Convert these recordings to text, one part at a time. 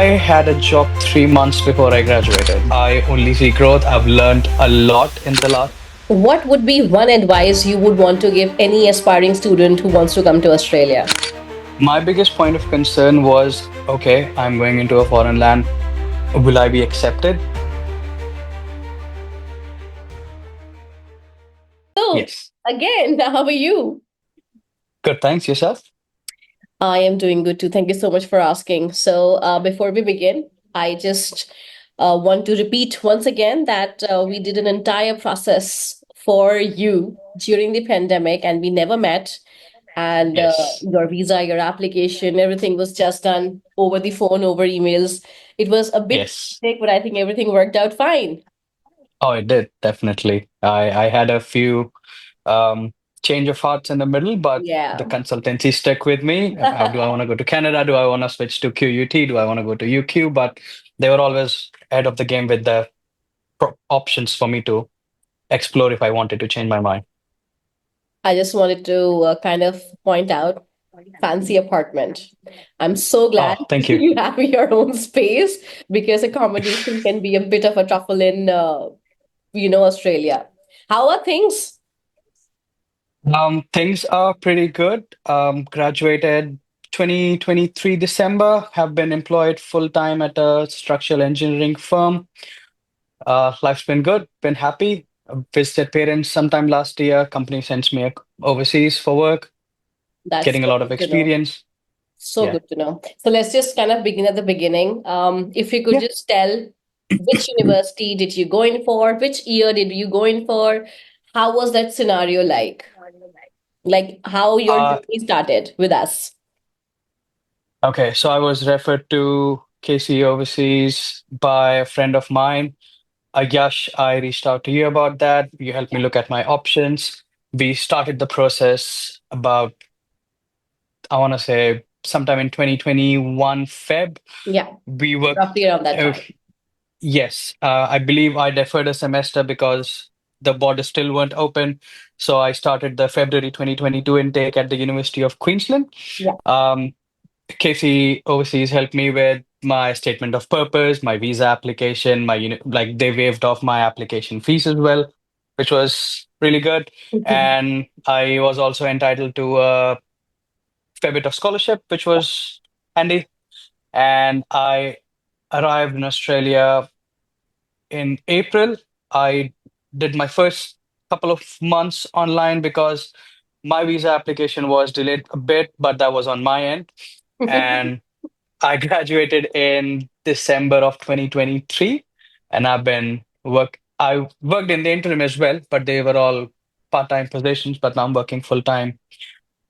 I had a job 3 months before I graduated. I only see growth. I've learned a lot in the last. What would be one advice you would want to give any aspiring student who wants to come to Australia? My biggest point of concern was okay, I'm going into a foreign land. Will I be accepted? So, Yes. again, how are you? Good. Thanks. Yourself? I am doing good too. Thank you so much for asking. So, before we begin, I just want to repeat once again that we did an entire process for you during the pandemic and we never met. And Yes. your visa, your application, everything was just done over the phone, over emails. It was a bit Yes. hectic, but I think everything worked out fine. Oh, it did, definitely. I had a few um, change of hearts in the middle, but the Yeah. consultancy stuck with me. Do I want to go to Canada? Do I want to switch to QUT? Do I want to go to UQ? But they were always ahead of the game with the options for me to explore if I wanted to change my mind. I just wanted to kind of point out fancy apartment. I'm so glad Oh, thank you. you have your own space because accommodation can be a bit of a trouble in Australia. How are things? Things are pretty good. Graduated 2023 December, have been employed full time at a structural engineering firm. Life's been good, been happy. Visited parents sometime last year. Company sends me overseas for work, That's getting a so lot of good to know. experience. So Yeah. good to know. So let's just kind of begin at the beginning. If you could Yeah. just tell which university did you go in for, which year did you go in for, how was that scenario like? Like how your Uh, journey started with us. okay, so I was referred to KC Overseas by a friend of mine. Yash, I reached out to you about that. You helped me Yeah. look at my options. We started the process about, I want to say, sometime in 2021 Feb. Yeah, We worked. roughly around that uh, time. Yes, I believe I deferred a semester because the borders still weren't open. So I started the February 2022 intake at the University of Queensland. Yeah. Um, KC Overseas helped me with my statement of purpose, my visa application, like they waived off my application fees as well, which was really good. And I was also entitled to a fair bit of scholarship, which was handy. And I arrived in Australia in April. I did my first couple of months online because my visa application was delayed a bit, but that was on my end. And I graduated in December of 2023, and I worked in the interim as well, but they were all part-time positions, but now I'm working full-time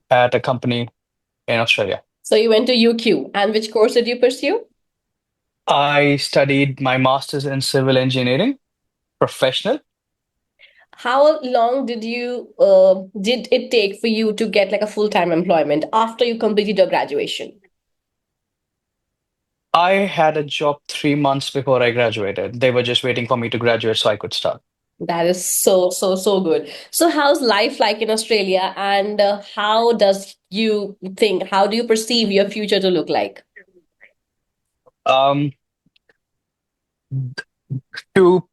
at a company in Australia. So you went to UQ, and which course did you pursue? I studied my master's in civil engineering, professional. How long did it take for you to get like a full-time employment after you completed your graduation? I had a job 3 months before I graduated. They were just waiting for me to graduate so I could start. That is so good. So how's life like in Australia, and how do you perceive your future to look like? Um, to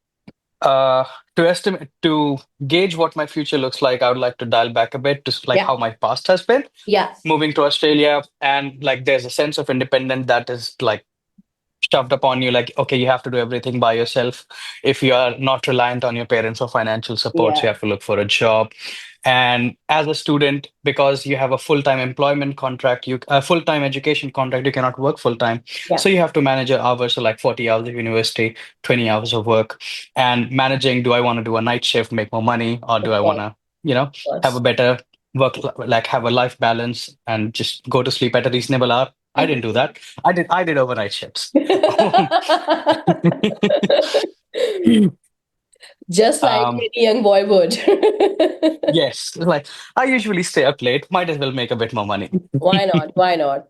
Uh, to estimate, to gauge what my future looks like, I would like to dial back a bit to like Yeah, how my past has been. yeah, Moving to Australia, and like there's a sense of independence that is like shoved upon you. Like, okay, you have to do everything by yourself. If you are not reliant on your parents or financial support, you yeah. have to look for a job. And as a student, because you have a full-time employment contract, you a full-time education contract, you cannot work full-time. Yeah, So you have to manage your hours, so like 40 hours of university, 20 hours of work. And managing, do I want to do a night shift, make more money, or do of I want course, to, of have a course. better like have a life balance and just go to sleep at a reasonable hour? I didn't do that. I did overnight shifts. Just like Um, any young boy would. yes, like I usually stay up late, might as well make a bit more money. Why not? Why not?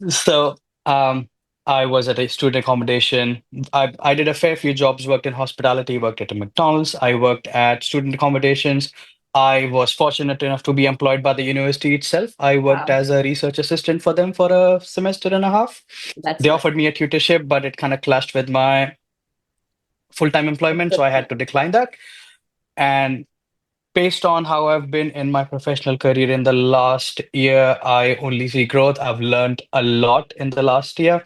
So, I was at a student accommodation. I did a fair few jobs, worked in hospitality, worked at a McDonald's, I worked at student accommodations. I was fortunate enough to be employed by the university itself. I worked Wow, as a research assistant for them for a semester and a half. that's They nice. offered me a tutorship, but it kind of clashed with my full-time employment, so I had to decline that. And based on how I've been in my professional career in the last year, I only see growth. I've learned a lot in the last year,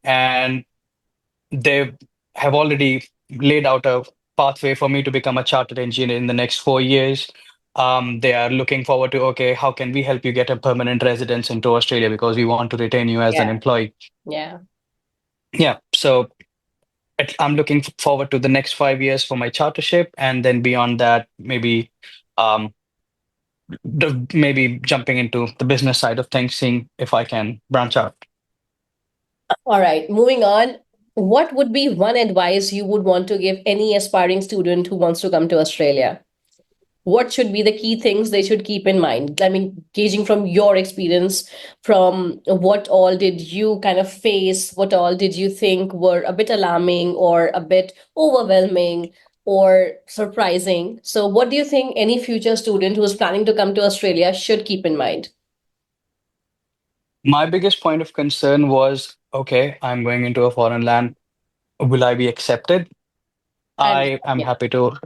and they have already laid out a pathway for me to become a chartered engineer in the next 4 years. They are looking forward to, okay, how can we help you get a permanent residence into Australia because we want to retain you as an Yeah, employee. yeah. Yeah, so I'm looking forward to the next 5 years for my chartership, and then beyond that, um, maybe jumping into the business side of things, seeing if I can branch out. All right, moving on. What would be one advice you would want to give any aspiring student who wants to come to Australia? What should be the key things they should keep in mind? I mean, gauging from your experience, from what all did you kind of face, what all did you think were a bit alarming or a bit overwhelming or surprising? So, what do you think any future student who is planning to come to Australia should keep in mind? My biggest point of concern was, okay, I'm going into a foreign land. Will I be accepted? I I understand. am Yeah. happy to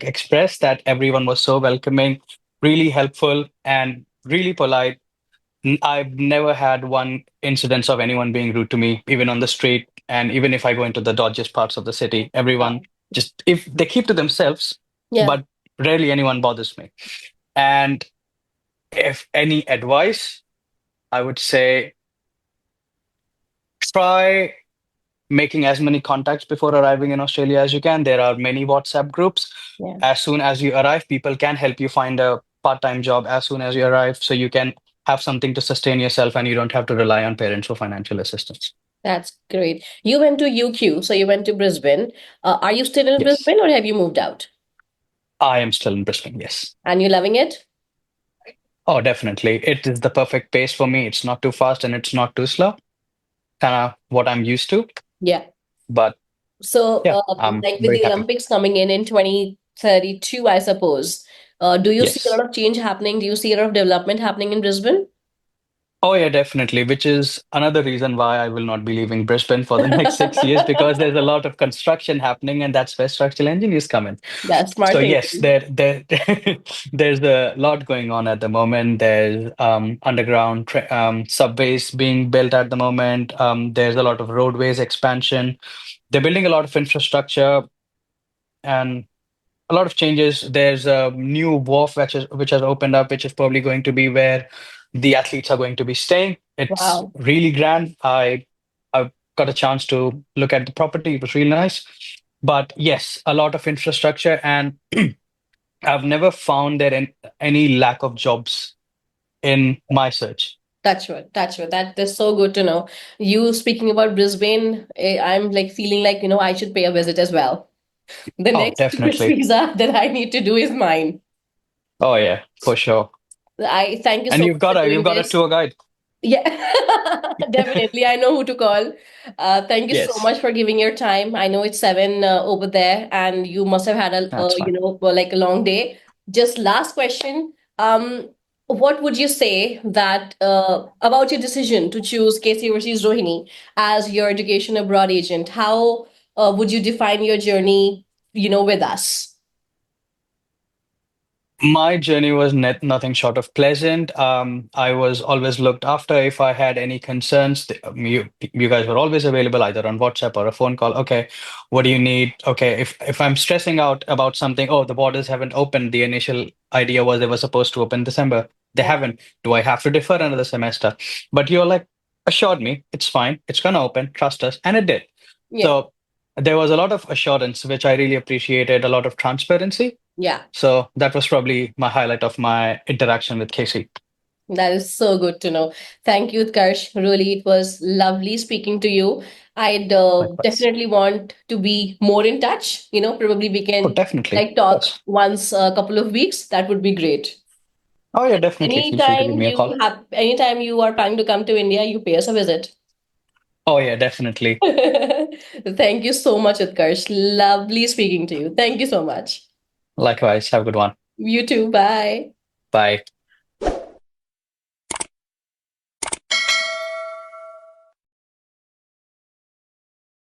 express that everyone was so welcoming, really helpful, and really polite. I've never had one incidence of anyone being rude to me, even on the street, and even if I go into the dodgiest parts of the city, everyone Wow. just if they keep to themselves, Yeah, but rarely anyone bothers me. And if any advice, I would say try making as many contacts before arriving in Australia as you can. There are many WhatsApp groups. yeah. As soon as you arrive, people can help you find a part-time job as soon as you arrive, so you can have something to sustain yourself and you don't have to rely on parents for financial assistance. That's great. You went to UQ, so you went to Brisbane. Are you still in Yes, Brisbane or have you moved out? I am still in Brisbane. Yes. And you loving it? Oh, definitely. It is the perfect pace for me. It's not too fast and it's not too slow. Kind of what I'm used to. Yeah. But So, yeah, I'm like with very the happy. Olympics coming in 2032, I suppose, do you see a Yes. lot of change happening? Do you see a lot of development happening in Brisbane? Oh, yeah, definitely. Which is another reason why I will not be leaving Brisbane for the next 6 years because there's a lot of construction happening, and that's where structural engineers come in. That's So smart yes, thinking. there's a lot going on at the moment. There's underground subways being built at the moment. There's a lot of roadways expansion. They're building a lot of infrastructure and a lot of changes. There's a new wharf which has opened up, which is probably going to be where the athletes are going to be staying. It's Wow, really grand. I got a chance to look at the property. It was really nice. But yes, a lot of infrastructure, and I've never found any lack of jobs in my search. that's good. That's good. That is so good to know. You speaking about Brisbane, I'm like feeling like, I should pay a visit as well. The Oh, next tourist definitely. visa that I need to do is mine. Oh yeah, for sure. I thank you And so you've much for got a you've doing got a this. tour guide. Yeah, definitely. I know who to call. Thank you so Yes, much for giving your time. I know it's 7 over there, and you must have had that's fine. like a long day. Just last question. What would you say that about your decision to choose KC Overseas Rohini as your education abroad agent? How would you define your journey, with us? My journey was nothing short of pleasant. I was always looked after. If I had any concerns, you guys were always available either on WhatsApp or a phone call. Okay, what do you need? Okay, if I'm stressing out about something, oh, the borders haven't opened. The initial idea was they were supposed to open December. They Yeah, haven't. Do I have to defer another semester? But you're like assured me it's fine. It's gonna open. Trust us, and it did. yeah, So there was a lot of assurance, which I really appreciated. A lot of transparency, yeah. so that was probably my highlight of my interaction with Casey. That is so good to know. Thank you, Utkarsh. Really, it was lovely speaking to you. I'd Likewise. definitely want to be more in touch. Probably we Oh, can definitely. like Of talk course. once a couple of weeks. That would be great. Oh, yeah, definitely. Feel free to give me a call. Anytime you are planning to come to India, you pay us a visit. Oh, yeah, definitely. Thank you so much, Utkarsh. Lovely speaking to you. Thank you so much. Likewise. Have a good one. You too. Bye. Bye.